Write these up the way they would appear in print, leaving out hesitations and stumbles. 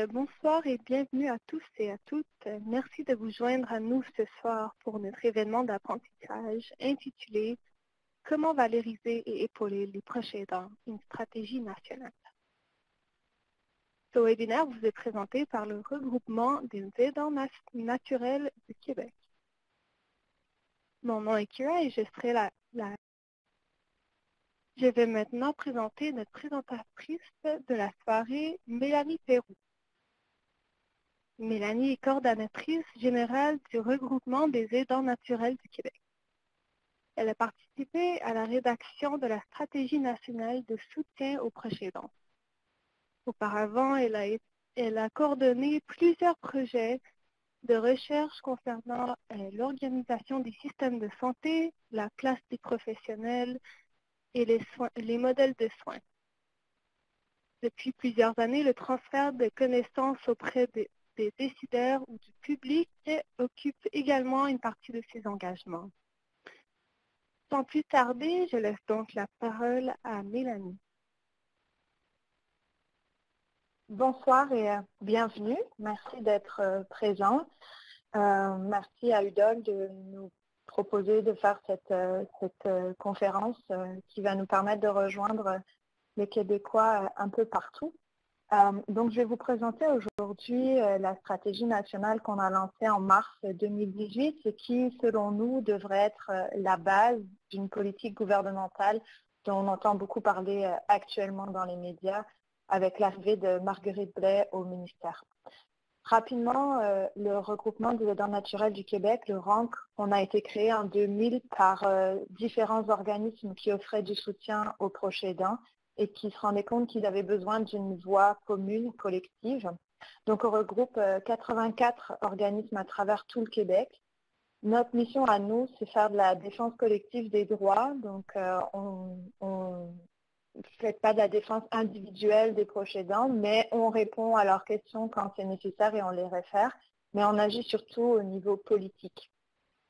Bonsoir et bienvenue à tous et à toutes. Merci de vous joindre à nous ce soir pour notre événement d'apprentissage intitulé Comment valoriser et épauler les proches aidants, une stratégie nationale. Ce webinaire vous est présenté par le regroupement des aidants naturels du Québec. Mon nom est Kira et je serai Je vais maintenant présenter notre présentatrice de la soirée, Mélanie Perroux. Mélanie est coordonnatrice générale du regroupement des aidants naturels du Québec. Elle a participé à la rédaction de la stratégie nationale de soutien aux proches aidants. Auparavant, elle a coordonné plusieurs projets de recherche concernant l'organisation des systèmes de santé, la place des professionnels et les modèles de soins. Depuis plusieurs années, le transfert de connaissances auprès des décideurs ou du public occupe également une partie de ses engagements. Sans plus tarder, je laisse donc la parole à Mélanie. Bonsoir et bienvenue. Merci d'être présent. Merci à UDOL de nous proposer de faire cette conférence qui va nous permettre de rejoindre les Québécois un peu partout. Donc, je vais vous présenter aujourd'hui la stratégie nationale qu'on a lancée en mars 2018 et qui, selon nous, devrait être la base d'une politique gouvernementale dont on entend beaucoup parler actuellement dans les médias avec l'arrivée de Marguerite Blais au ministère. Rapidement, le regroupement des aidants naturels du Québec, le RANQ, on a été créé en 2000 par différents organismes qui offraient du soutien aux proches aidants et qui se rendaient compte qu'ils avaient besoin d'une voix commune, collective. Donc, on regroupe 84 organismes à travers tout le Québec. Notre mission à nous, c'est faire de la défense collective des droits. Donc, on ne fait pas de la défense individuelle des proches aidants, mais on répond à leurs questions quand c'est nécessaire et on les réfère. Mais on agit surtout au niveau politique.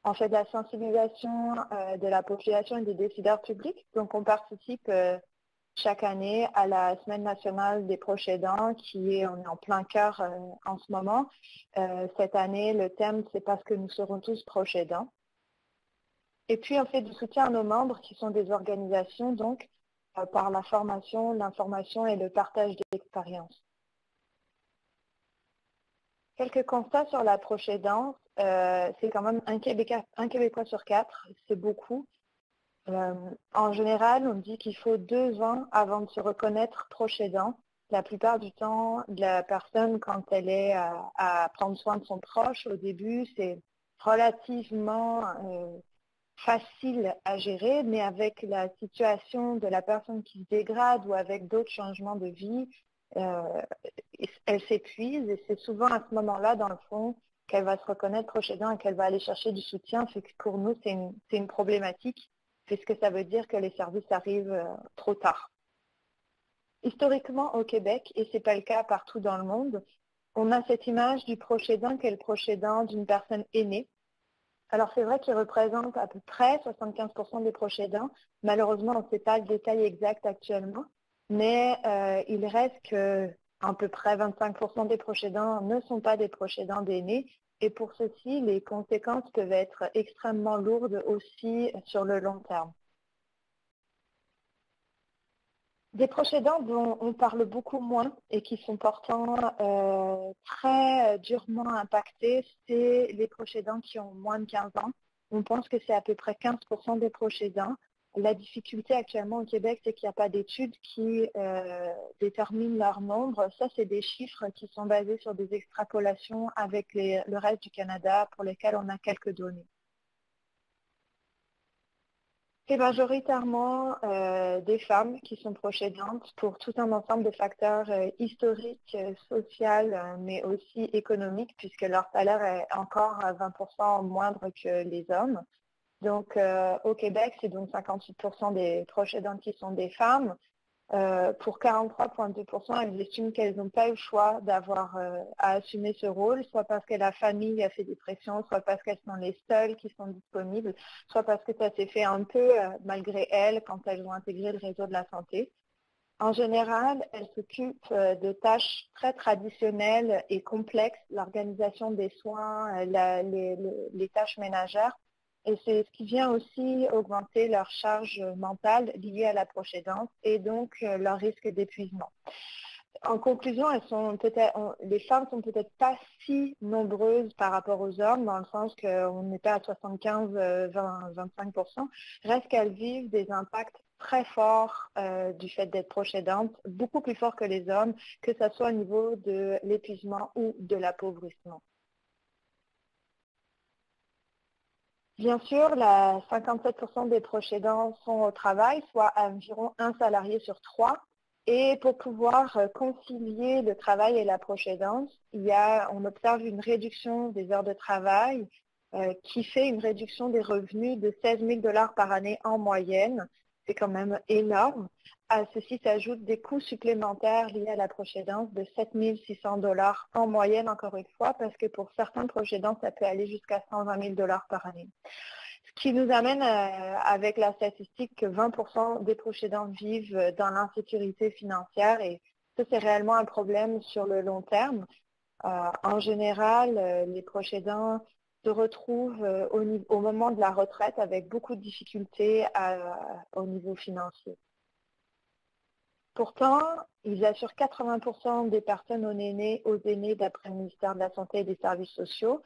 On fait de la sensibilisation de la population et des décideurs publics. Donc, on participe chaque année à la Semaine nationale des proches aidants, on est en plein cœur en ce moment. Cette année, le thème, c'est parce que nous serons tous proches aidants. Et puis, on fait du soutien à nos membres, qui sont des organisations, donc, par la formation, l'information et le partage d'expériences. Quelques constats sur la proche aidance. C'est quand même un Québécois sur 4, c'est beaucoup. En général, on dit qu'il faut 2 ans avant de se reconnaître proche aidant. La plupart du temps, la personne, quand elle est à prendre soin de son proche, au début, c'est relativement facile à gérer, mais avec la situation de la personne qui se dégrade ou avec d'autres changements de vie, elle s'épuise et c'est souvent à ce moment-là, dans le fond, qu'elle va se reconnaître proche aidant et qu'elle va aller chercher du soutien. Fait que pour nous, c'est une problématique. Puisque ça veut dire que les services arrivent trop tard. Historiquement, au Québec, et ce n'est pas le cas partout dans le monde, on a cette image du proche aidant qui est le proche aidant d'une personne aînée. Alors, c'est vrai qu'il représente à peu près 75% des proches aidants. Malheureusement, on ne sait pas le détail exact actuellement, mais il reste qu'à peu près 25% des proches aidants ne sont pas des proches aidants d'aînés. Et pour ceci, les conséquences peuvent être extrêmement lourdes aussi sur le long terme. Des proches aidants dont on parle beaucoup moins et qui sont pourtant très durement impactés, c'est les proches aidants qui ont moins de 15 ans. On pense que c'est à peu près 15% des proches aidants. La difficulté actuellement au Québec, c'est qu'il n'y a pas d'études qui déterminent leur nombre. Ça, c'est des chiffres qui sont basés sur des extrapolations avec le reste du Canada pour lesquels on a quelques données. C'est majoritairement des femmes qui sont proches aidantes pour tout un ensemble de facteurs historiques, sociaux, mais aussi économiques, puisque leur salaire est encore 20% moindre que les hommes. Donc, au Québec, c'est donc 58% des proches aidantes qui sont des femmes. Pour 43,2%, elles estiment qu'elles n'ont pas eu le choix d'avoir à assumer ce rôle, soit parce que la famille a fait des pressions, soit parce qu'elles sont les seules qui sont disponibles, soit parce que ça s'est fait un peu malgré elles quand elles ont intégré le réseau de la santé. En général, elles s'occupent de tâches très traditionnelles et complexes, l'organisation des soins, les tâches ménagères. Et c'est ce qui vient aussi augmenter leur charge mentale liée à la proche aidance et donc leur risque d'épuisement. En conclusion, les femmes sont peut-être pas si nombreuses par rapport aux hommes, dans le sens qu'on n'est pas à 75, 20, 25%. Reste qu'elles vivent des impacts très forts du fait d'être proche aidante, beaucoup plus forts que les hommes, que ce soit au niveau de l'épuisement ou de l'appauvrissement. Bien sûr, 57% des proches aidants sont au travail, soit environ un salarié sur 3. Et pour pouvoir concilier le travail et la proche aidance, on observe une réduction des heures de travail qui fait une réduction des revenus de 16 000 $ par année en moyenne. C'est quand même énorme. À ceci s'ajoutent des coûts supplémentaires liés à la proche aidance de 7 600 $ en moyenne, encore une fois, parce que pour certains proches aidants, ça peut aller jusqu'à 120 000 $ par année. Ce qui nous amène avec la statistique que 20% des proches aidants vivent dans l'insécurité financière, et ça, c'est réellement un problème sur le long terme. En général, les proches aidants se retrouvent au moment de la retraite avec beaucoup de difficultés au niveau financier. Pourtant, ils assurent 80% des personnes aux aînés d'après le ministère de la Santé et des Services sociaux.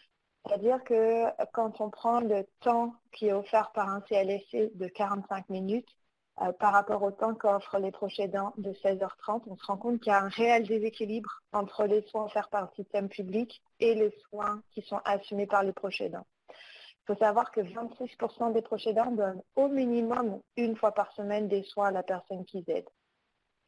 C'est-à-dire que quand on prend le temps qui est offert par un CLSC de 45 minutes par rapport au temps qu'offrent les proches aidants de 16h30, on se rend compte qu'il y a un réel déséquilibre entre les soins offerts par le système public et les soins qui sont assumés par les proches aidants. Il faut savoir que 26% des proches aidants donnent au minimum une fois par semaine des soins à la personne qu'ils aident.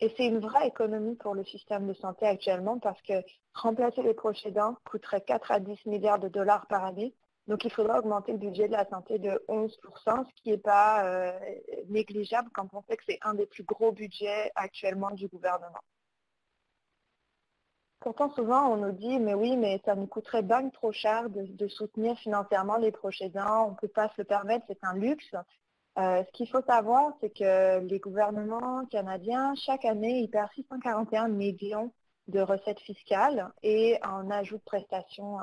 Et c'est une vraie économie pour le système de santé actuellement, parce que remplacer les proches aidants coûterait 4 à 10 milliards de dollars par année. Donc il faudra augmenter le budget de la santé de 11%, ce qui n'est pas négligeable quand on sait que c'est un des plus gros budgets actuellement du gouvernement. Pourtant, souvent, on nous dit, mais oui, mais ça nous coûterait bien trop cher de soutenir financièrement les proches aidants, on ne peut pas se le permettre, c'est un luxe. Ce qu'il faut savoir, c'est que les gouvernements canadiens, chaque année, ils perdent 641 millions de recettes fiscales et en ajout de prestations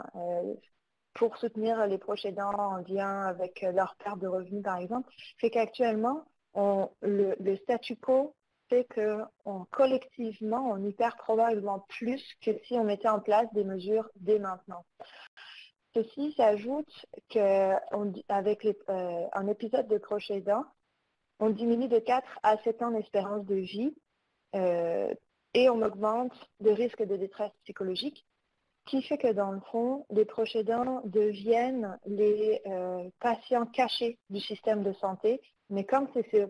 pour soutenir les proches aidants en lien avec leur perte de revenus, par exemple. Fait qu'actuellement, le statu quo fait que collectivement, on y perd probablement plus que si on mettait en place des mesures dès maintenant. Ceci s'ajoute qu'avec un épisode de proche aidant, on diminue de 4 à 7 ans l'espérance de vie et on augmente le risque de détresse psychologique, qui fait que dans le fond, les proches aidants deviennent les patients cachés du système de santé. Mais comme c'est sur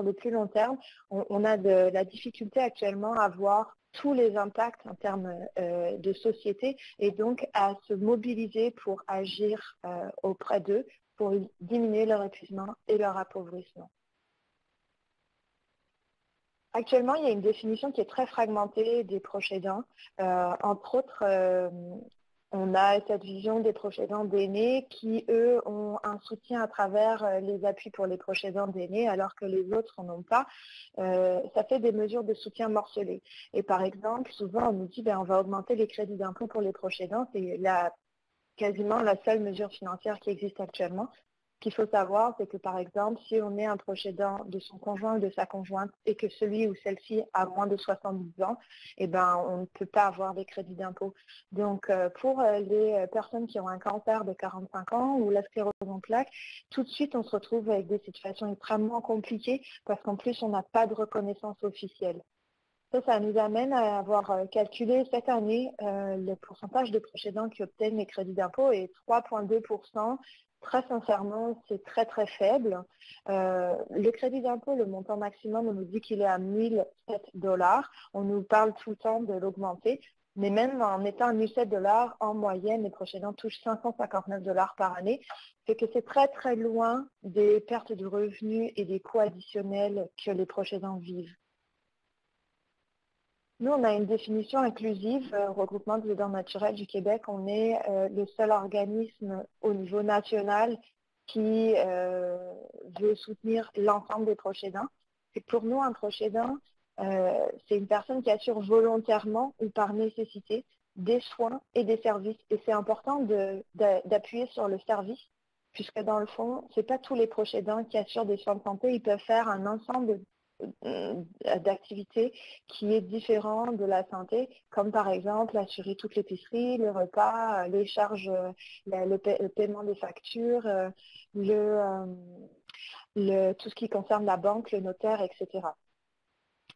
le plus long terme, on a de la difficulté actuellement à voir tous les impacts en termes de société et donc à se mobiliser pour agir auprès d'eux pour diminuer leur épuisement et leur appauvrissement. Actuellement, il y a une définition qui est très fragmentée des proches aidants. Entre autres, on a cette vision des proches aidants d'aînés qui, eux, ont un soutien à travers les appuis pour les proches aidants d'aînés, alors que les autres n'en ont pas. Ça fait des mesures de soutien morcelées. Et par exemple, souvent, on nous dit on va augmenter les crédits d'impôt pour les proches aidants. C'est quasiment la seule mesure financière qui existe actuellement. Ce qu'il faut savoir, c'est que par exemple, si on est un proche aidant de son conjoint ou de sa conjointe et que celui ou celle-ci a moins de 70 ans, on ne peut pas avoir des crédits d'impôt. Donc, pour les personnes qui ont un cancer de 45 ans ou la sclérose en plaques, tout de suite, on se retrouve avec des situations extrêmement compliquées parce qu'en plus, on n'a pas de reconnaissance officielle. Ça nous amène à avoir calculé cette année le pourcentage de proches aidants qui obtiennent les crédits d'impôt est 3,2%. Très sincèrement, c'est très très faible. Le crédit d'impôt, le montant maximum, on nous dit qu'il est à 1 007 $. On nous parle tout le temps de l'augmenter. Mais même en étant à 1 007 $ en moyenne, les proches aidants touchent 559 $ par année. C'est que c'est très très loin des pertes de revenus et des coûts additionnels que les proches aidants vivent. Nous, on a une définition inclusive, regroupement des aidants naturels du Québec. On est le seul organisme au niveau national qui veut soutenir l'ensemble des proches aidants. Et pour nous, un proche aidant, c'est une personne qui assure volontairement ou par nécessité des soins et des services. Et c'est important d'appuyer sur le service, puisque dans le fond, ce n'est pas tous les proches aidants qui assurent des soins de santé. Ils peuvent faire un ensemble d'activités qui est différent de la santé, comme par exemple assurer toute l'épicerie, le repas, les charges, le paiement des factures, tout ce qui concerne la banque, le notaire, etc.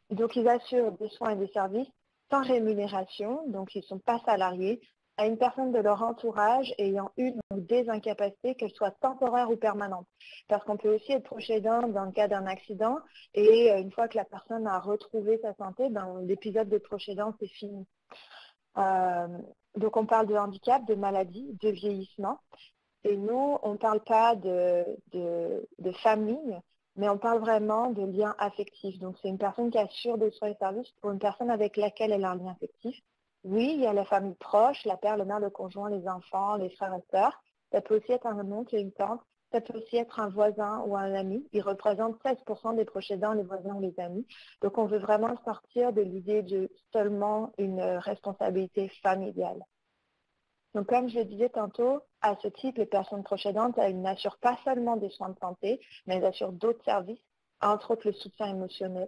Donc, ils assurent des soins et des services sans rémunération, donc ils ne sont pas salariés, à une personne de leur entourage ayant une ou des incapacités, qu'elles soient temporaires ou permanentes. Parce qu'on peut aussi être proche aidant dans le cas d'un accident, et une fois que la personne a retrouvé sa santé, l'épisode de proche aidant, c'est fini. Donc, on parle de handicap, de maladie, de vieillissement. Et nous, on ne parle pas de famille, mais on parle vraiment de lien affectif. Donc, c'est une personne qui assure des soins et services pour une personne avec laquelle elle a un lien affectif. Oui, il y a la famille proche, la père, le mère, le conjoint, les enfants, les frères et sœurs. Ça peut aussi être un oncle et une tante. Ça peut aussi être un voisin ou un ami. Ils représentent 16% des proches aidants, les voisins ou les amis. Donc, on veut vraiment sortir de l'idée de seulement une responsabilité familiale. Donc, comme je le disais tantôt, à ce titre, les personnes proches aidantes, elles n'assurent pas seulement des soins de santé, mais elles assurent d'autres services, entre autres le soutien émotionnel.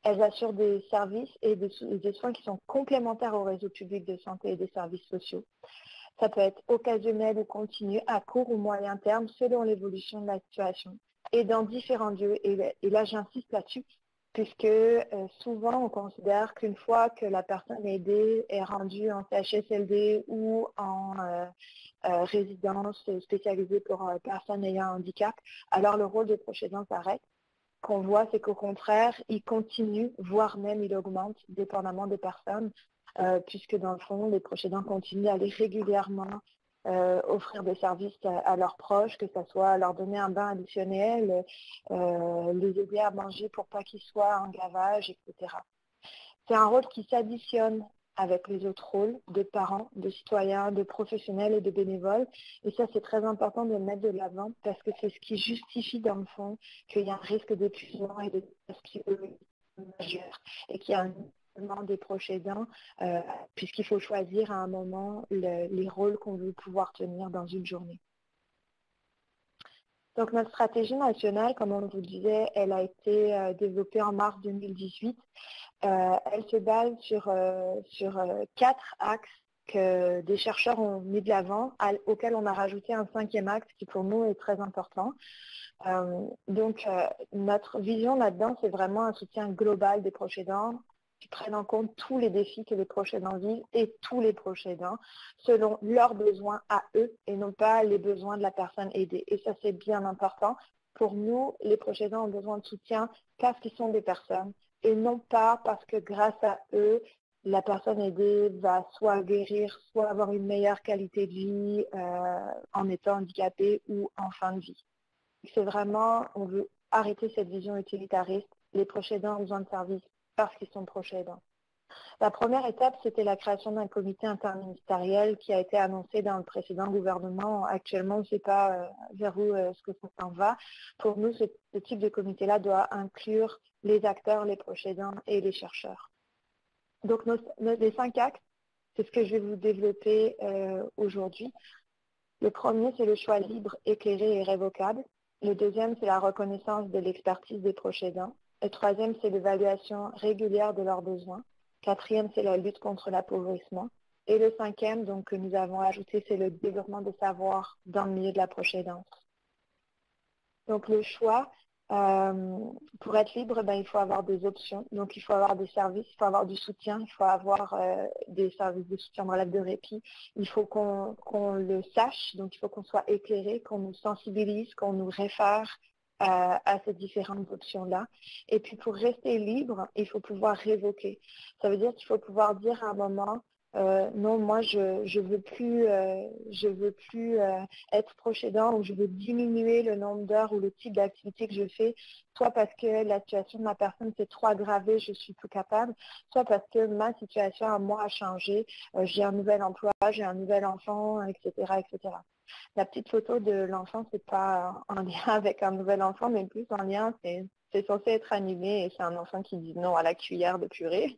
Elles assurent des services et des soins qui sont complémentaires au réseau public de santé et des services sociaux. Ça peut être occasionnel ou continu, à court ou moyen terme, selon l'évolution de la situation, et dans différents lieux. Et là, j'insiste là-dessus, puisque souvent, on considère qu'une fois que la personne aidée est rendue en CHSLD ou en résidence spécialisée pour personnes ayant un handicap, alors le rôle de proche aidant s'arrête. Ce qu'on voit, c'est qu'au contraire, il continue, voire même il augmente, dépendamment des personnes, puisque dans le fond, les proches aidants continuent d'aller régulièrement offrir des services à leurs proches, que ce soit leur donner un bain additionnel, les aider à manger pour pas qu'ils soient en gavage, etc. C'est un rôle qui s'additionne avec les autres rôles de parents, de citoyens, de professionnels et de bénévoles. Et ça, c'est très important de le mettre de l'avant parce que c'est ce qui justifie, dans le fond, qu'il y a un risque d'épuisement et de psychologie majeur et qu'il y a un épuisement des proches aidants puisqu'il faut choisir à un moment les rôles qu'on veut pouvoir tenir dans une journée. Donc, notre stratégie nationale, comme on vous le disait, elle a été développée en mars 2018. Elle se base sur 4 axes que des chercheurs ont mis de l'avant, auxquels on a rajouté un 5e axe qui pour nous est très important. Notre vision là-dedans, c'est vraiment un soutien global des proches aidants qui prennent en compte tous les défis que les proches aidants vivent et tous les proches aidants selon leurs besoins à eux et non pas les besoins de la personne aidée. Et ça, c'est bien important. Pour nous, les proches aidants ont besoin de soutien parce qu'ils sont des personnes et non pas parce que grâce à eux, la personne aidée va soit guérir, soit avoir une meilleure qualité de vie en étant handicapée ou en fin de vie. C'est vraiment, on veut arrêter cette vision utilitariste. Les proches aidants ont besoin de services parce qu'ils sont proches aidants. La première étape, c'était la création d'un comité interministériel qui a été annoncé dans le précédent gouvernement. Actuellement, on ne sait pas vers où ce que ça s'en va. Pour nous, ce type de comité-là doit inclure les acteurs, les proches aidants et les chercheurs. Donc, les 5 axes, c'est ce que je vais vous développer aujourd'hui. Le premier, c'est le choix libre, éclairé et révocable. Le deuxième, c'est la reconnaissance de l'expertise des proches aidants. Le troisième, c'est l'évaluation régulière de leurs besoins. Quatrième, c'est la lutte contre l'appauvrissement. Et le 5e, donc, que nous avons ajouté, c'est le développement des savoirs dans le milieu de la proche aidance. Donc, le choix, pour être libre, il faut avoir des options. Donc, il faut avoir des services, il faut avoir du soutien, il faut avoir des services de soutien dans l'aide de répit. Il faut qu'on le sache, donc il faut qu'on soit éclairé, qu'on nous sensibilise, qu'on nous réfère à ces différentes options-là. Et puis, pour rester libre, il faut pouvoir révoquer. Ça veut dire qu'il faut pouvoir dire à un moment, non, moi, je veux plus être proche aidant ou je veux diminuer le nombre d'heures ou le type d'activité que je fais, soit parce que la situation de ma personne s'est trop aggravée, je suis plus capable, soit parce que ma situation à moi a changé, j'ai un nouvel emploi, j'ai un nouvel enfant, etc., etc. La petite photo de l'enfant, c'est pas en lien avec un nouvel enfant, mais plus en lien, c'est c'est censé être animé et c'est un enfant qui dit non à la cuillère de purée,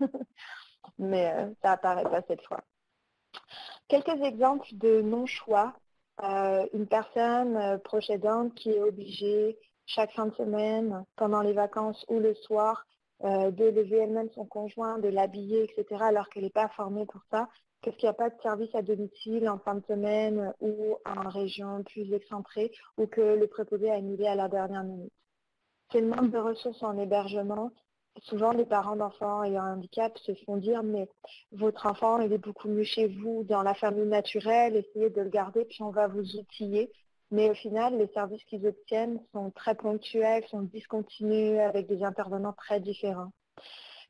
mais ça apparaît pas cette fois. Quelques exemples de non-choix. Une personne proche aidante qui est obligée chaque fin de semaine, pendant les vacances ou le soir, de lever elle-même son conjoint, de l'habiller, etc., alors qu'elle n'est pas formée pour ça, parce qu'il n'y a pas de service à domicile en fin de semaine ou en région plus excentrée, ou que le préposé a annulé à la dernière minute. C'est le manque de ressources en hébergement. Souvent, les parents d'enfants ayant un handicap se font dire « mais votre enfant, il est beaucoup mieux chez vous, dans la famille naturelle, essayez de le garder, puis on va vous outiller ». Mais au final, les services qu'ils obtiennent sont très ponctuels, sont discontinus, avec des intervenants très différents.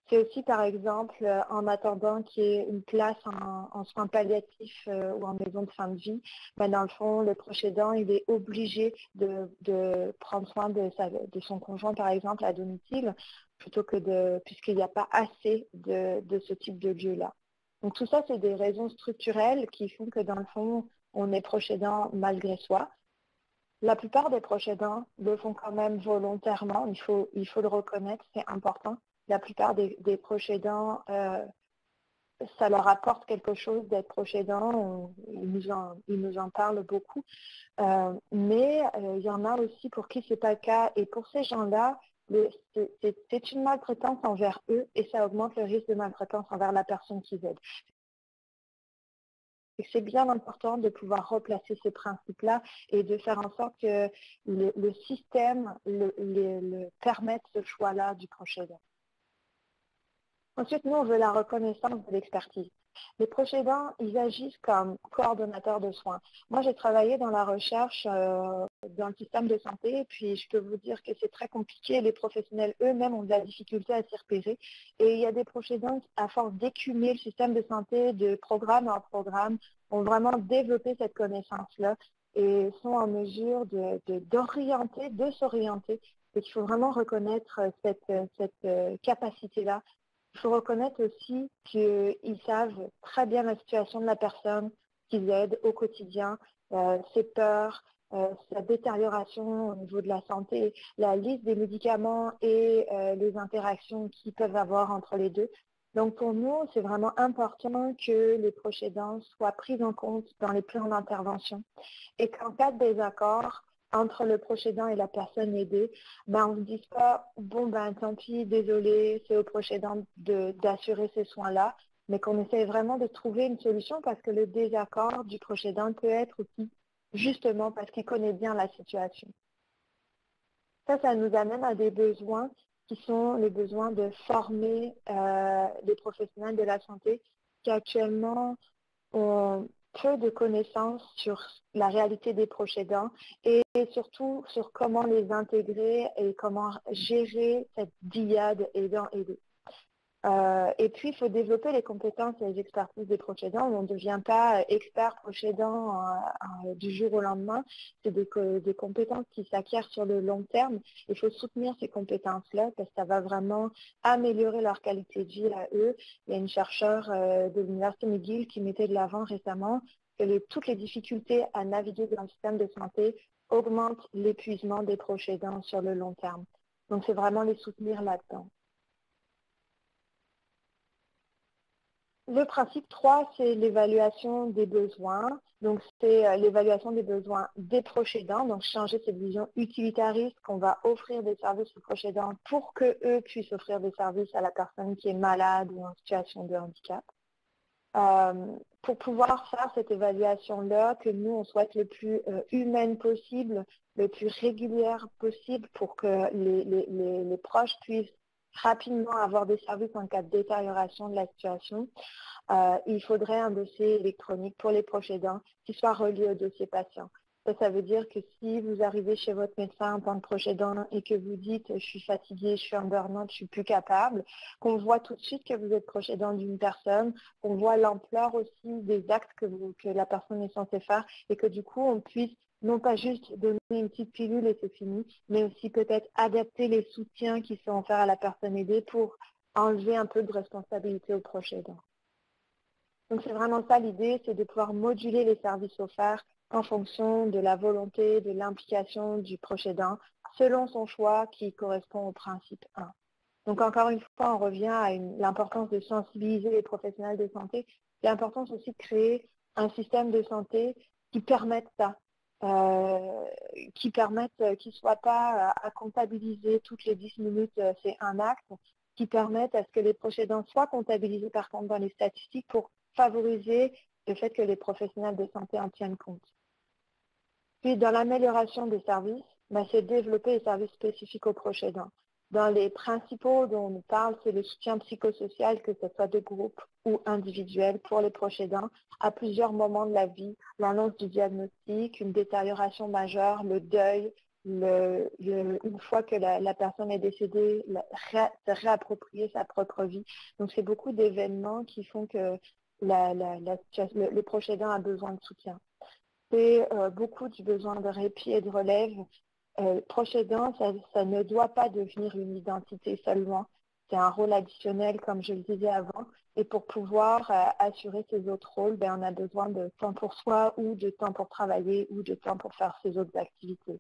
C'est aussi, par exemple, en attendant qu'il y ait une place en soins palliatifs ou en maison de fin de vie, dans le fond, le proche aidant, il est obligé de prendre soin de son conjoint, par exemple, à domicile, plutôt que puisqu'il n'y a pas assez de ce type de lieu-là. Donc tout ça, c'est des raisons structurelles qui font que, dans le fond, on est proche aidant malgré soi. La plupart des proches aidants le font quand même volontairement, il faut le reconnaître, c'est important. La plupart des proches aidants, ça leur apporte quelque chose d'être proche aidant, ils nous en parlent beaucoup. Mais il y en a aussi pour qui ce n'est pas le cas. Et pour ces gens-là, c'est une maltraitance envers eux et ça augmente le risque de maltraitance envers la personne qu'ils aident. C'est bien important de pouvoir replacer ces principes-là et de faire en sorte que le système le permette ce choix-là du proche aidant. Ensuite, nous, on veut la reconnaissance de l'expertise. Les proches aidants, ils agissent comme coordonnateurs de soins. Moi, j'ai travaillé dans la recherche dans le système de santé, puis je peux vous dire que c'est très compliqué. Les professionnels eux-mêmes ont de la difficulté à s'y repérer. Et il y a des proches aidants qui, à force d'écumer le système de santé de programme en programme, ont vraiment développé cette connaissance-là et sont en mesure d'orienter, de s'orienter. Et il faut vraiment reconnaître cette capacité-là. Il faut reconnaître aussi qu'ils savent très bien la situation de la personne qu'ils aident au quotidien, ses peurs, sa détérioration au niveau de la santé, la liste des médicaments et les interactions qu'ils peuvent avoir entre les deux. Donc pour nous, c'est vraiment important que les proches aidants soient pris en compte dans les plans d'intervention et qu'en cas de désaccord entre le proche aidant et la personne aidée, on ne se dise pas « bon, tant pis, désolé, c'est au proche aidant d'assurer ces soins-là », mais qu'on essaye vraiment de trouver une solution parce que le désaccord du proche aidant peut être aussi justement parce qu'il connaît bien la situation. Ça nous amène à des besoins qui sont les besoins de former les professionnels de la santé qui actuellement ont peu de connaissances sur la réalité des proches aidants et surtout sur comment les intégrer et comment gérer cette dyade aidant-aidé. Et puis, il faut développer les compétences et les expertises des proches aidants. On ne devient pas expert proche aidant du jour au lendemain. C'est des compétences qui s'acquièrent sur le long terme. Il faut soutenir ces compétences-là parce que ça va vraiment améliorer leur qualité de vie à eux. Il y a une chercheure de l'Université McGill qui mettait de l'avant récemment que toutes les difficultés à naviguer dans le système de santé augmentent l'épuisement des proches aidants sur le long terme. Donc, c'est vraiment les soutenir là-dedans. Le principe 3, c'est l'évaluation des besoins. Donc, c'est l'évaluation des besoins des proches aidants. Donc, changer cette vision utilitariste qu'on va offrir des services aux proches aidants pour qu'eux puissent offrir des services à la personne qui est malade ou en situation de handicap. Pour pouvoir faire cette évaluation-là, que nous, on souhaite le plus humaine possible, le plus régulière possible pour que les proches puissent rapidement avoir des services en cas de détérioration de la situation, il faudrait un dossier électronique pour les proches aidants qui soit relié au dossier patient. Ça veut dire que si vous arrivez chez votre médecin en tant que proche aidant et que vous dites « je suis fatiguée, je suis en burn-out, je suis plus capable », qu'on voit tout de suite que vous êtes proche aidant d'une personne, qu'on voit l'ampleur aussi des actes que la personne est censée faire et que du coup on puisse non pas juste donner une petite pilule et c'est fini, mais aussi peut-être adapter les soutiens qui sont offerts à la personne aidée pour enlever un peu de responsabilité au proche aidant. Donc c'est vraiment ça l'idée, c'est de pouvoir moduler les services offerts en fonction de la volonté, de l'implication du proche aidant selon son choix qui correspond au principe 1. Donc encore une fois, on revient à l'importance de sensibiliser les professionnels de santé, l'importance aussi de créer un système de santé qui permette ça, qui ne soit pas à comptabiliser toutes les 10 minutes, c'est un acte, qui permette à ce que les proches aidants soient comptabilisés par contre dans les statistiques pour favoriser le fait que les professionnels de santé en tiennent compte. Puis dans l'amélioration des services, c'est développer les services spécifiques aux proches aidants. Dans les principaux dont on nous parle, c'est le soutien psychosocial, que ce soit de groupe ou individuel pour les proches aidants, à plusieurs moments de la vie, l'annonce du diagnostic, une détérioration majeure, le deuil, une fois que la personne est décédée, se réapproprier sa propre vie. Donc c'est beaucoup d'événements qui font que le proche aidant a besoin de soutien. C'est beaucoup du besoin de répit et de relève. Proche aidant, ça ne doit pas devenir une identité seulement. C'est un rôle additionnel, comme je le disais avant. Et pour pouvoir assurer ces autres rôles, on a besoin de temps pour soi ou de temps pour travailler ou de temps pour faire ses autres activités.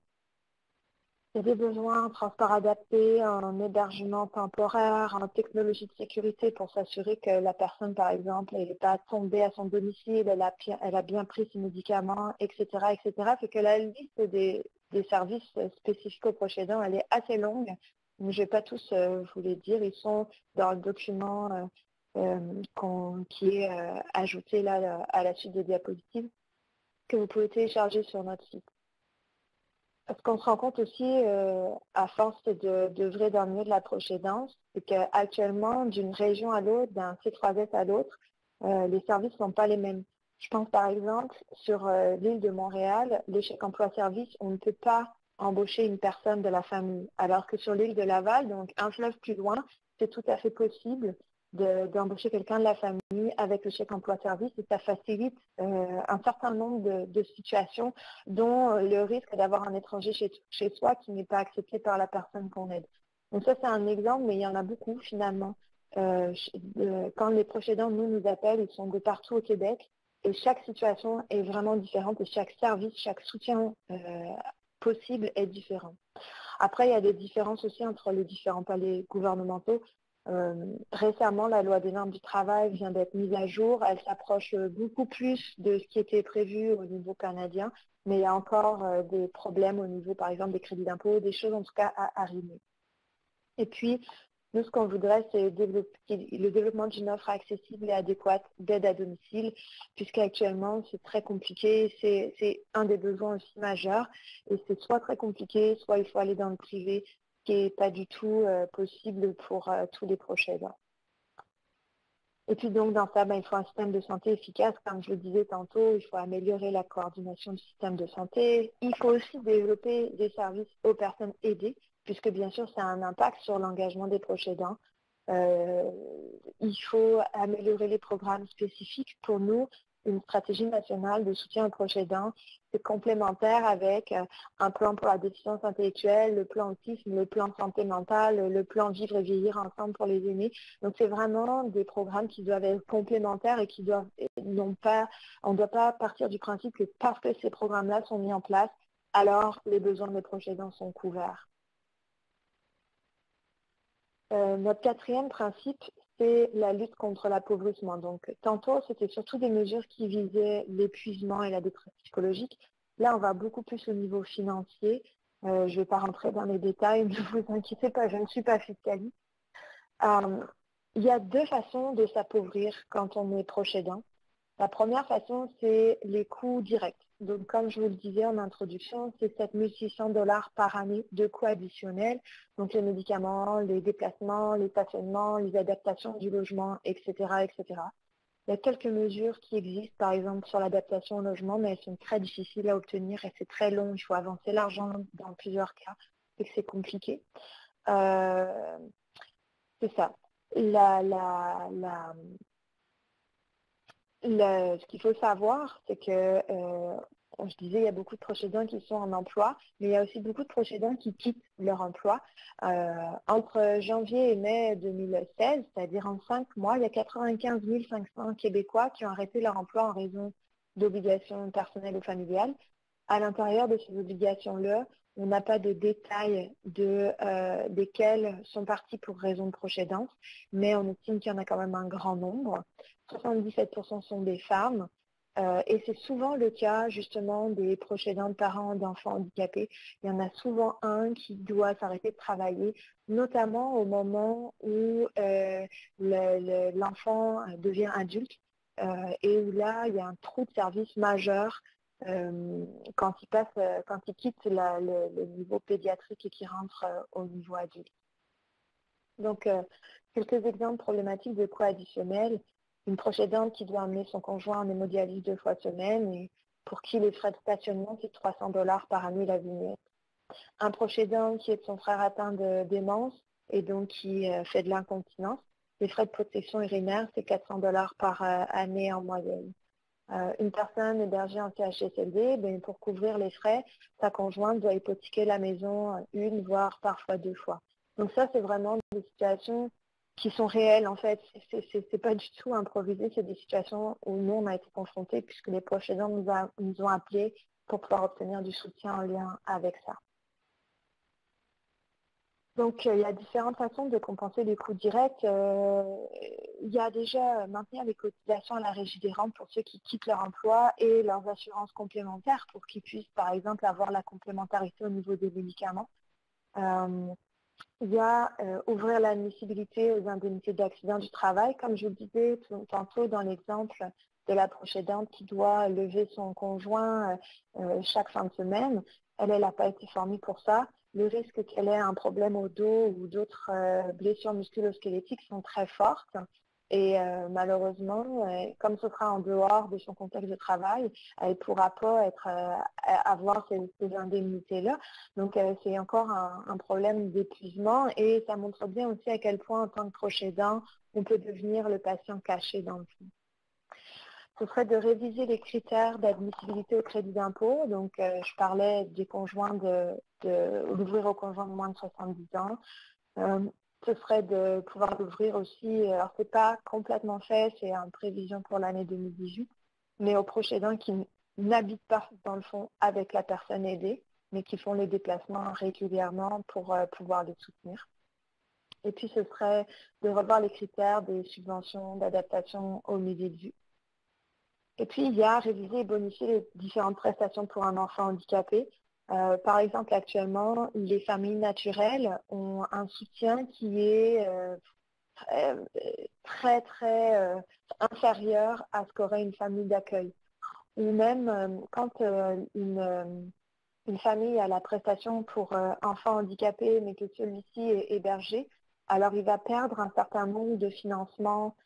Il y a des besoins en transport adapté, en hébergement temporaire, en technologie de sécurité pour s'assurer que la personne, par exemple, n'est pas tombée à son domicile, elle a bien pris ses médicaments, etc. etc. Fait que la liste des services spécifiques aux proches aidants, elle est assez longue. Mais je ne vais pas tous vous les dire. Ils sont dans le document qui est ajouté là à la suite des diapositives que vous pouvez télécharger sur notre site. Ce qu'on se rend compte aussi, à force d'œuvrer dans le milieu de la proche aidance, c'est qu'actuellement, d'une région à l'autre, d'un C3S à l'autre, les services ne sont pas les mêmes. Je pense par exemple, sur l'île de Montréal, les chèques emploi-service, on ne peut pas embaucher une personne de la famille. Alors que sur l'île de Laval, donc un fleuve plus loin, c'est tout à fait possible d'embaucher quelqu'un de la famille avec le chèque emploi-service et ça facilite un certain nombre de situations dont le risque d'avoir un étranger chez soi qui n'est pas accepté par la personne qu'on aide. Donc ça, c'est un exemple, mais il y en a beaucoup finalement. Quand les proches aidants nous appellent, ils sont de partout au Québec et chaque situation est vraiment différente et chaque service, chaque soutien possible est différent. Après, il y a des différences aussi entre les différents paliers gouvernementaux. Récemment, la loi des normes du travail vient d'être mise à jour. Elle s'approche beaucoup plus de ce qui était prévu au niveau canadien, mais il y a encore des problèmes au niveau, par exemple, des crédits d'impôt, des choses en tout cas à arrimer. Et puis, nous, ce qu'on voudrait, c'est le développement d'une offre accessible et adéquate d'aide à domicile, puisqu'actuellement, c'est très compliqué. C'est un des besoins aussi majeurs. Et c'est soit très compliqué, soit il faut aller dans le privé, ce qui n'est pas du tout possible pour tous les proches aidants. Et puis donc, dans ça, il faut un système de santé efficace. Comme je le disais tantôt, il faut améliorer la coordination du système de santé. Il faut aussi développer des services aux personnes aidées, puisque bien sûr, ça a un impact sur l'engagement des proches aidants. Il faut améliorer les programmes spécifiques. Pour nous, une stratégie nationale de soutien aux proches aidants, c'est complémentaire avec un plan pour la déficience intellectuelle, le plan autisme, le plan santé mentale, le plan vivre et vieillir ensemble pour les aînés. Donc, c'est vraiment des programmes qui doivent être complémentaires et qui doivent on ne doit pas partir du principe que parce que ces programmes-là sont mis en place, alors les besoins des proches aidants sont couverts. Notre quatrième principe, c'est la lutte contre l'appauvrissement. Donc, tantôt, c'était surtout des mesures qui visaient l'épuisement et la détresse psychologique. Là, on va beaucoup plus au niveau financier. Je ne vais pas rentrer dans les détails, ne vous inquiétez pas, je ne suis pas fiscaliste. Il y a deux façons de s'appauvrir quand on est proche aidant. La première façon, c'est les coûts directs. Donc, comme je vous le disais en introduction, c'est 7 600 $ par année de coûts additionnels. Donc, les médicaments, les déplacements, les stationnements, les adaptations du logement, etc., etc. Il y a quelques mesures qui existent, par exemple, sur l'adaptation au logement, mais elles sont très difficiles à obtenir et c'est très long. Il faut avancer l'argent dans plusieurs cas et que c'est compliqué. C'est ça. Ce qu'il faut savoir, c'est que, je disais, il y a beaucoup de proches aidants qui sont en emploi, mais il y a aussi beaucoup de proches aidants qui quittent leur emploi. Entre janvier et mai 2016, c'est-à-dire en 5 mois, il y a 95 500 Québécois qui ont arrêté leur emploi en raison d'obligations personnelles ou familiales. À l'intérieur de ces obligations-là, On n'a pas de détails desquels sont partis pour raison de proche aidance, mais on estime qu'il y en a quand même un grand nombre. 77% sont des femmes. Et c'est souvent le cas justement des proches aidants de parents d'enfants handicapés. Il y en a souvent un qui doit s'arrêter de travailler, notamment au moment où l'enfant devient adulte et où là, il y a un trou de service majeur quand il quitte le niveau pédiatrique et qu'il rentre au niveau adulte. Donc, quelques exemples problématiques de coûts additionnels. Une proche aidante qui doit amener son conjoint en hémodialyse 2 fois semaine et pour qui les frais de stationnement, c'est $300 par année la vignette. Un proche aidant qui est de son frère atteint de démence et donc qui fait de l'incontinence. Les frais de protection urinaire, c'est $400 par année en moyenne. Une personne hébergée en CHSLD, pour couvrir les frais, sa conjointe doit hypothéquer la maison une, voire parfois 2 fois. Donc ça, c'est vraiment des situations qui sont réelles en fait. C'est pas du tout improvisé, c'est des situations où nous, on a été confrontés puisque les proches aidants nous ont appelés pour pouvoir obtenir du soutien en lien avec ça. Donc, il y a différentes façons de compenser les coûts directs. Il y a déjà maintenir les cotisations à la Régie des rentes pour ceux qui quittent leur emploi et leurs assurances complémentaires pour qu'ils puissent, par exemple, avoir la complémentarité au niveau des médicaments. Il y a ouvrir l'admissibilité aux indemnités d'accident du travail. Comme je vous le disais tantôt dans l'exemple de la proche aidante qui doit lever son conjoint chaque fin de semaine, elle n'a pas été formée pour ça. Le risque qu'elle ait un problème au dos ou d'autres blessures musculo-squelettiques sont très fortes. Et malheureusement, comme ce sera en dehors de son contexte de travail, elle ne pourra pas avoir ces indemnités-là. Donc, c'est encore un problème d'épuisement et ça montre bien aussi à quel point, en tant que proche aidant, on peut devenir le patient caché dans le fond. Ce serait de réviser les critères d'admissibilité au crédit d'impôt. Donc, je parlais des conjoints d'ouvrir aux conjoints de moins de 70 ans. Ce serait de pouvoir l'ouvrir aussi, alors c'est pas complètement fait, c'est en prévision pour l'année 2018, mais aux proches aidants qui n'habitent pas dans le fond avec la personne aidée, mais qui font les déplacements régulièrement pour pouvoir les soutenir. Et puis ce serait de revoir les critères des subventions d'adaptation au milieu de vie. Et puis il y a réviser et bonifier les différentes prestations pour un enfant handicapé. Par exemple, actuellement, les familles naturelles ont un soutien qui est très, très inférieur à ce qu'aurait une famille d'accueil. Ou même quand une famille a la prestation pour enfants handicapés, mais que celui-ci est hébergé, alors il va perdre un certain nombre de financements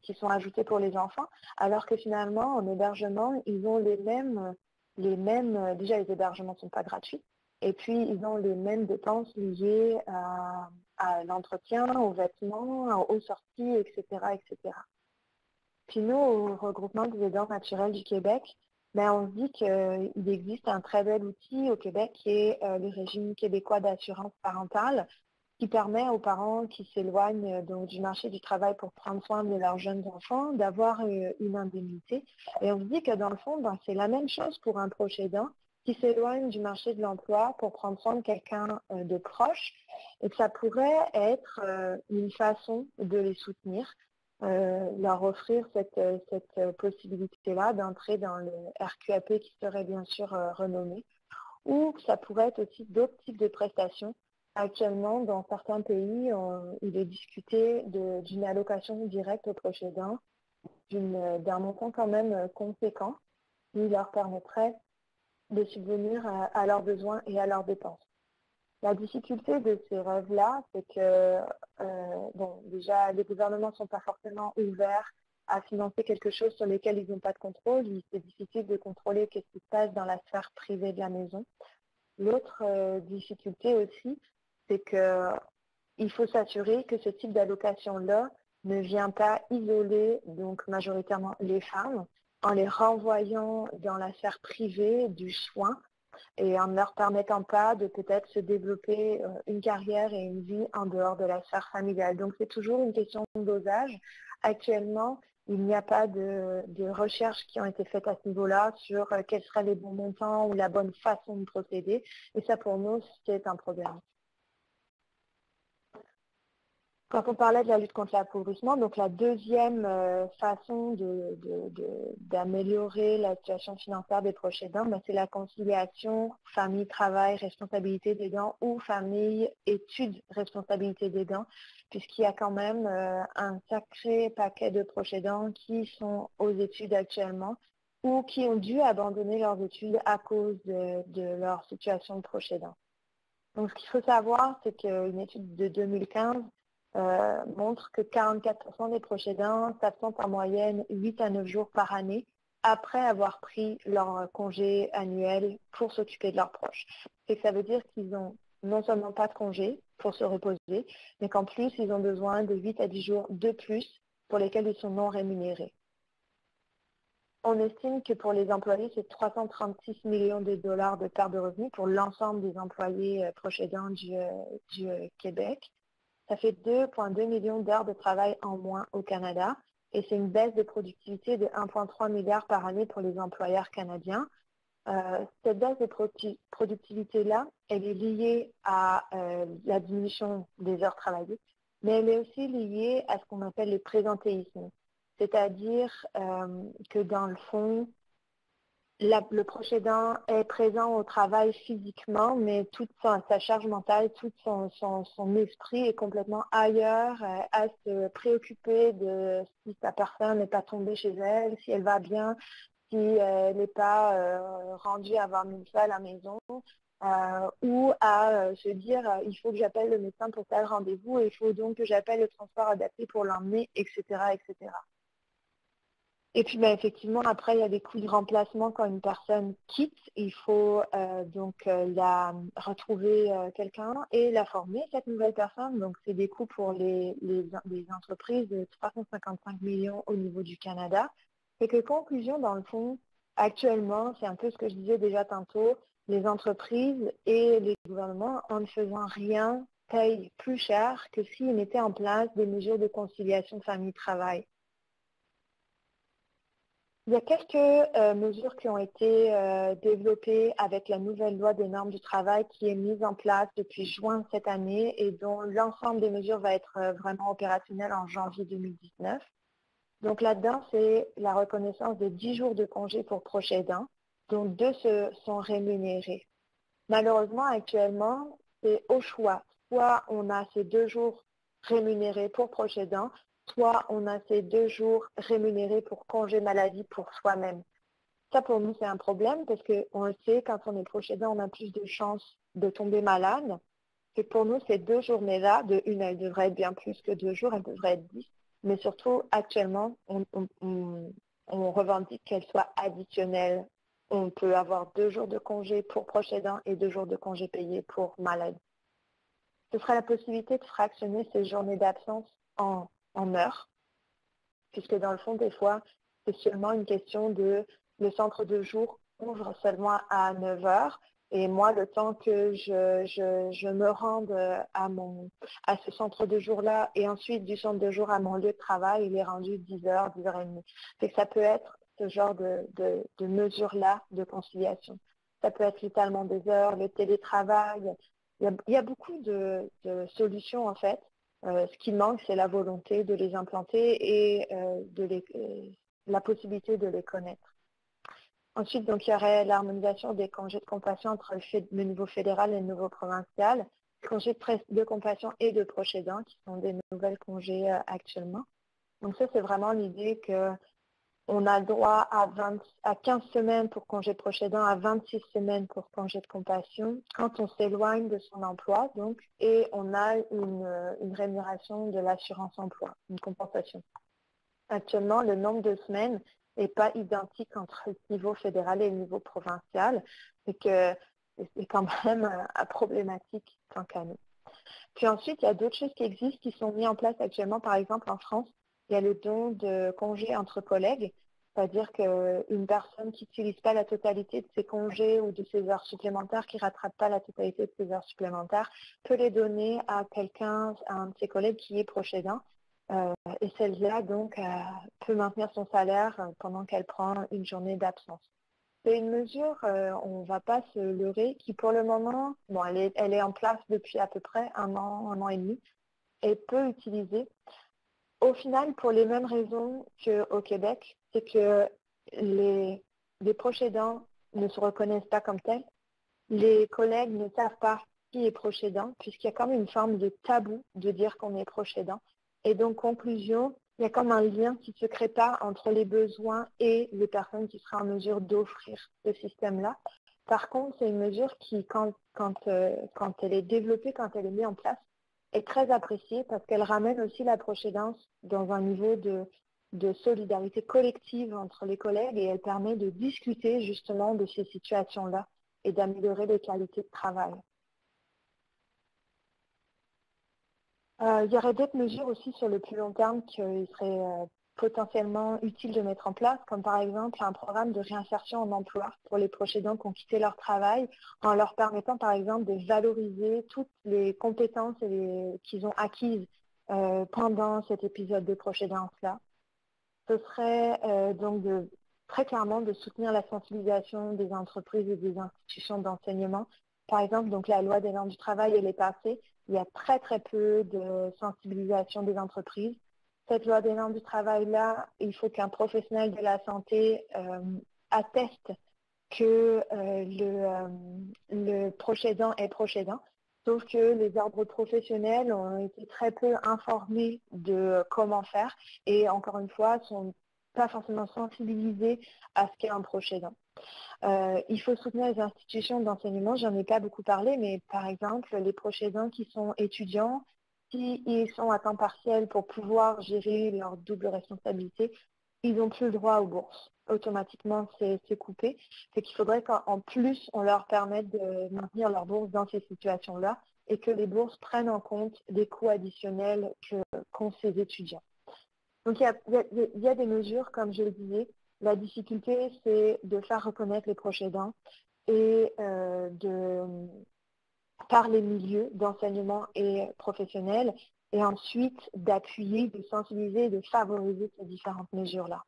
qui sont ajoutés pour les enfants, alors que finalement, en hébergement, ils ont déjà les hébergements ne sont pas gratuits, et puis ils ont les mêmes dépenses liées à l'entretien, aux vêtements, aux sorties, etc., etc. Puis nous, au regroupement des aidants naturels du Québec, on se dit qu'il existe un très bel outil au Québec qui est le régime québécois d'assurance parentale, qui permet aux parents qui s'éloignent du marché du travail pour prendre soin de leurs jeunes enfants d'avoir une indemnité. Et on se dit que dans le fond, c'est la même chose pour un proche aidant qui s'éloigne du marché de l'emploi pour prendre soin de quelqu'un de proche et que ça pourrait être une façon de les soutenir, leur offrir cette possibilité-là d'entrer dans le RQAP qui serait bien sûr renommé, ou ça pourrait être aussi d'autres types de prestations. Actuellement, dans certains pays, il est discuté d'une allocation directe aux proches aidants, d'un montant quand même conséquent, qui leur permettrait de subvenir à leurs besoins et à leurs dépenses. La difficulté de ces rêves-là, c'est que déjà, les gouvernements ne sont pas forcément ouverts à financer quelque chose sur lequel ils n'ont pas de contrôle. C'est difficile de contrôler ce qui se passe dans la sphère privée de la maison. L'autre difficulté aussi, c'est qu'il faut s'assurer que ce type d'allocation-là ne vient pas isoler donc majoritairement les femmes en les renvoyant dans la sphère privée du soin et en ne leur permettant pas de peut-être se développer une carrière et une vie en dehors de la sphère familiale. Donc c'est toujours une question de dosage. Actuellement, Il n'y a pas de recherches qui ont été faites à ce niveau-là sur quels seraient les bons montants ou la bonne façon de procéder. Et ça, pour nous, c'est un problème. Quand on parlait de la lutte contre l'appauvrissement, donc la deuxième façon d'améliorer la situation financière des proches aidants, c'est la conciliation famille-travail, responsabilité des aidants ou famille-études, responsabilité des aidants, puisqu'il y a quand même un sacré paquet de proches aidants qui sont aux études actuellement ou qui ont dû abandonner leurs études à cause de leur situation de proche aidant. Donc ce qu'il faut savoir, c'est qu'une étude de 2015 montre que 44% des proches aidants s'absentent en moyenne 8 à 9 jours par année après avoir pris leur congé annuel pour s'occuper de leurs proches. Et ça veut dire qu'ils n'ont non seulement pas de congé pour se reposer, mais qu'en plus, ils ont besoin de 8 à 10 jours de plus pour lesquels ils sont non rémunérés. On estime que pour les employés, c'est 336 millions de dollars de perte de revenus pour l'ensemble des employés proches aidants du Québec. Ça fait 2,2 millions d'heures de travail en moins au Canada et c'est une baisse de productivité de 1,3 milliard par année pour les employeurs canadiens. Cette baisse de productivité-là, elle est liée à la diminution des heures travaillées, mais elle est aussi liée à ce qu'on appelle le présentéisme, c'est-à-dire que dans le fond, le proche aidant est présent au travail physiquement, mais toute sa charge mentale, tout son esprit est complètement ailleurs, à se préoccuper de si sa personne n'est pas tombée chez elle, si elle va bien, si elle n'est pas rendue à 20 000 fois à la maison, ou à se dire il faut que j'appelle le médecin pour tel rendez-vous, et il faut donc que j'appelle le transport adapté pour l'emmener, etc., etc. Et puis effectivement, après, il y a des coûts de remplacement quand une personne quitte. Il faut la retrouver quelqu'un et la former, cette nouvelle personne. Donc, c'est des coûts pour les entreprises de 355 millions au niveau du Canada. Et que conclusion, dans le fond, actuellement, c'est un peu ce que je disais déjà tantôt, les entreprises et les gouvernements, en ne faisant rien, payent plus cher que s'ils mettaient en place des mesures de conciliation famille-travail. Il y a quelques mesures qui ont été développées avec la nouvelle loi des normes du travail qui est mise en place depuis juin cette année et dont l'ensemble des mesures va être vraiment opérationnel en janvier 2019. Donc là-dedans, c'est la reconnaissance de 10 jours de congé pour proches aidants, dont 2 sont rémunérés. Malheureusement, actuellement, c'est au choix. Soit on a ces 2 jours rémunérés pour proches aidants, soit on a ces 2 jours rémunérés pour congé maladie pour soi-même. Ça, pour nous, c'est un problème parce qu'on le sait, quand on est proche aidant, on a plus de chances de tomber malade. Et pour nous, ces 2 journées-là, de une, elles devraient être bien plus que 2 jours, elles devraient être 10. Mais surtout, actuellement, on revendique qu'elles soient additionnelles. On peut avoir 2 jours de congé pour proche aidant et 2 jours de congé payé pour malade. Ce sera la possibilité de fractionner ces journées d'absence en heures, puisque dans le fond, des fois, c'est seulement une question de le centre de jour ouvre seulement à 9 heures. Et moi, le temps que je me rende à ce centre de jour-là et ensuite du centre de jour à mon lieu de travail, il est rendu 10 heures, 10h30. C'est que ça peut être ce genre de mesures-là de conciliation. Ça peut être littéralement des heures, le télétravail. Il y a beaucoup de solutions en fait. Ce qui manque, c'est la volonté de les implanter et la possibilité de les connaître. Ensuite, donc, il y aurait l'harmonisation des congés de compassion entre le niveau fédéral et le niveau provincial, congés de compassion et de proches aidants, qui sont des nouvelles congés actuellement. Donc ça, c'est vraiment l'idée qu'on a le droit à 15 semaines pour congé de proches aidants, à 26 semaines pour congé de compassion, quand on s'éloigne de son emploi, donc, et on a une rémunération de l'assurance emploi, une compensation. Actuellement, le nombre de semaines n'est pas identique entre le niveau fédéral et le niveau provincial, et que c'est quand même problématique tant qu'à nous. Puis ensuite, il y a d'autres choses qui existent, qui sont mises en place actuellement. Par exemple, en France, il y a le don de congés entre collègues, c'est-à-dire qu'une personne qui n'utilise pas la totalité de ses congés ou de ses heures supplémentaires, qui ne rattrape pas la totalité de ses heures supplémentaires, peut les donner à quelqu'un, à un de ses collègues qui est proche aidant. et celle-là, donc, peut maintenir son salaire pendant qu'elle prend une journée d'absence. C'est une mesure, on ne va pas se leurrer, qui pour le moment, bon, elle est en place depuis à peu près un an et demi, et peu utilisée. Au final, pour les mêmes raisons qu'au Québec, c'est que les proches aidants ne se reconnaissent pas comme tels. Les collègues ne savent pas qui est proche aidant, puisqu'il y a comme une forme de tabou de dire qu'on est proche aidant. Et donc, conclusion, il y a comme un lien qui ne se crée pas entre les besoins et les personnes qui seraient en mesure d'offrir ce système-là. Par contre, c'est une mesure qui, quand elle est développée, quand elle est mise en place, est très appréciée parce qu'elle ramène aussi la proche aidance dans un niveau de solidarité collective entre les collègues et elle permet de discuter justement de ces situations-là et d'améliorer les qualités de travail. Il y aurait d'autres mesures aussi sur le plus long terme qu'il serait potentiellement utile de mettre en place, comme par exemple un programme de réinsertion en emploi pour les proches aidants qui ont quitté leur travail, en leur permettant par exemple de valoriser toutes les compétences qu'ils ont acquises pendant cet épisode de proche aidance-là. Ce serait donc très clairement de soutenir la sensibilisation des entreprises et des institutions d'enseignement. Par exemple, donc la loi des normes du travail, elle est passée. Il y a très très peu de sensibilisation des entreprises. Cette loi des normes du travail-là, il faut qu'un professionnel de la santé atteste que le proche aidant est proche aidant. Sauf que les ordres professionnels ont été très peu informés de comment faire et encore une fois, sont pas forcément sensibilisés à ce qu'est un proche aidant. Il faut soutenir les institutions d'enseignement, j'en ai pas beaucoup parlé, mais par exemple, les proches aidants qui sont étudiants, s'ils sont à temps partiel pour pouvoir gérer leur double responsabilité, ils n'ont plus le droit aux bourses. Automatiquement, c'est coupé. C'est qu'il faudrait qu'en plus, on leur permette de maintenir leur bourse dans ces situations-là et que les bourses prennent en compte les coûts additionnels qu'ont ces étudiants. Donc, il y a des mesures, comme je le disais. La difficulté, c'est de faire reconnaître les proches aidants et par les milieux d'enseignement et professionnels, et ensuite d'appuyer, de sensibiliser et de favoriser ces différentes mesures-là.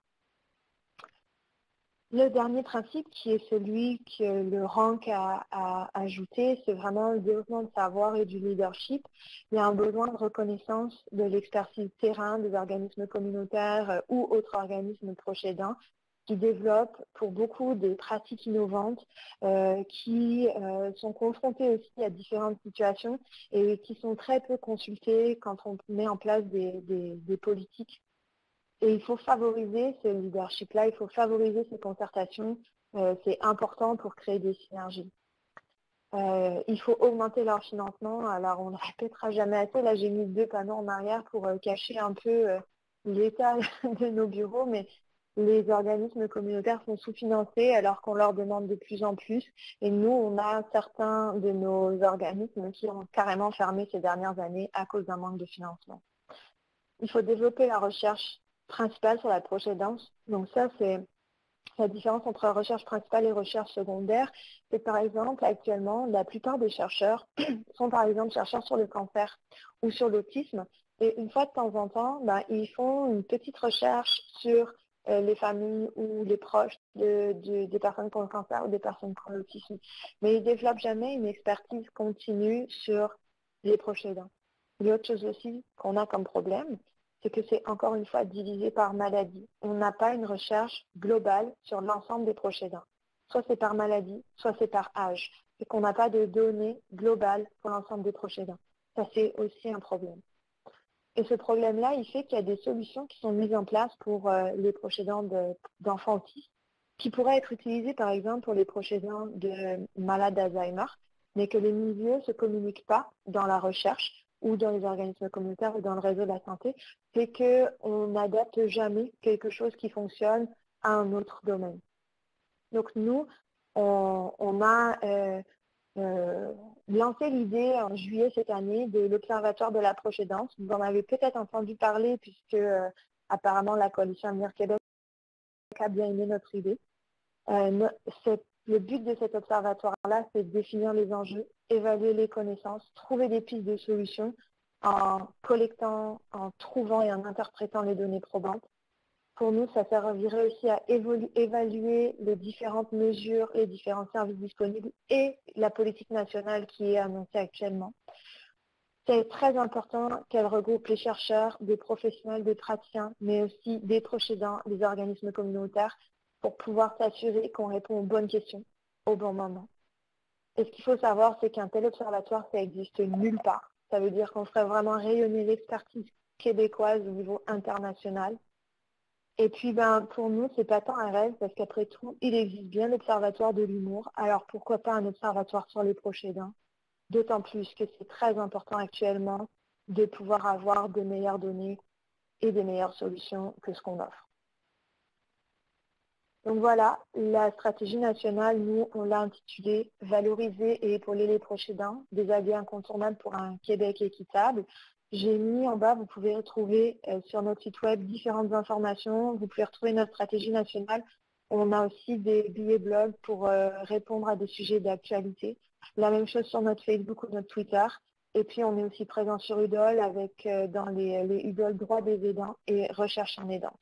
Le dernier principe, qui est celui que le RANC a ajouté, c'est vraiment le développement de savoir et du leadership. Il y a un besoin de reconnaissance de l'expertise terrain des organismes communautaires ou autres organismes proches aidants qui développent pour beaucoup des pratiques innovantes, qui sont confrontés aussi à différentes situations et qui sont très peu consultés quand on met en place des politiques. Et il faut favoriser ce leadership-là, il faut favoriser ces concertations. C'est important pour créer des synergies. Il faut augmenter leur financement. Alors, on ne répétera jamais assez. Là, j'ai mis 2 panneaux en arrière pour cacher un peu l'état de nos bureaux, mais les organismes communautaires sont sous-financés alors qu'on leur demande de plus en plus. Et nous, on a certains de nos organismes qui ont carrément fermé ces dernières années à cause d'un manque de financement. Il faut développer la recherche principale sur la proche aidance. Donc ça, c'est la différence entre recherche principale et recherche secondaire. C'est par exemple, actuellement, la plupart des chercheurs sont par exemple chercheurs sur le cancer ou sur l'autisme. Et une fois de temps en temps, ils font une petite recherche sur les familles ou les proches des personnes qui ont le cancer ou des personnes qui ont l'autisme. Mais ils ne développent jamais une expertise continue sur les proches aidants. L'autre chose aussi qu'on a comme problème, c'est que c'est encore une fois divisé par maladie. On n'a pas une recherche globale sur l'ensemble des proches aidants. Soit c'est par maladie, soit c'est par âge. C'est qu'on n'a pas de données globales pour l'ensemble des proches aidants. Ça, c'est aussi un problème. Et ce problème-là, il fait qu'il y a des solutions qui sont mises en place pour les proches aidants d'enfants autistes, qui pourraient être utilisées par exemple pour les proches aidants de malades d'Alzheimer, mais que les milieux ne se communiquent pas dans la recherche ou dans les organismes communautaires ou dans le réseau de la santé, c'est qu'on n'adapte jamais quelque chose qui fonctionne à un autre domaine. Donc nous, on a lancé l'idée en juillet cette année de l'Observatoire de la proche aidance. Vous en avez peut-être entendu parler puisque apparemment la Coalition Avenir Québec a bien aimé notre idée. Le but de cet observatoire-là, c'est de définir les enjeux, évaluer les connaissances, trouver des pistes de solutions en collectant, en trouvant et en interprétant les données probantes. Pour nous, ça servirait aussi à évaluer les différentes mesures, les différents services disponibles et la politique nationale qui est annoncée actuellement. C'est très important qu'elle regroupe les chercheurs, des professionnels, des praticiens, mais aussi des proches aidants, des organismes communautaires, pour pouvoir s'assurer qu'on répond aux bonnes questions au bon moment. Et ce qu'il faut savoir, c'est qu'un tel observatoire, ça n'existe nulle part. Ça veut dire qu'on ferait vraiment rayonner l'expertise québécoise au niveau international. Et puis, pour nous, c'est pas tant un rêve, parce qu'après tout, il existe bien l'observatoire de l'humour. Alors, pourquoi pas un observatoire sur les proches aidants? D'autant plus que c'est très important actuellement de pouvoir avoir de meilleures données et des meilleures solutions que ce qu'on offre. Donc voilà, la stratégie nationale, nous, on l'a intitulée « Valoriser et épauler les proches aidants, des alliés incontournables pour un Québec équitable ». J'ai mis en bas, vous pouvez retrouver sur notre site web différentes informations. Vous pouvez retrouver notre stratégie nationale. On a aussi des billets blog pour répondre à des sujets d'actualité. La même chose sur notre Facebook ou notre Twitter. Et puis, on est aussi présent sur Udol avec dans les Udol droits des aidants et recherche en aidant.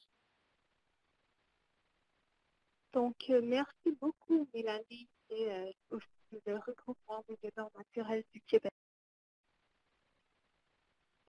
Donc, merci beaucoup, Mélanie, et aussi le regroupement des aidants naturels du Québec.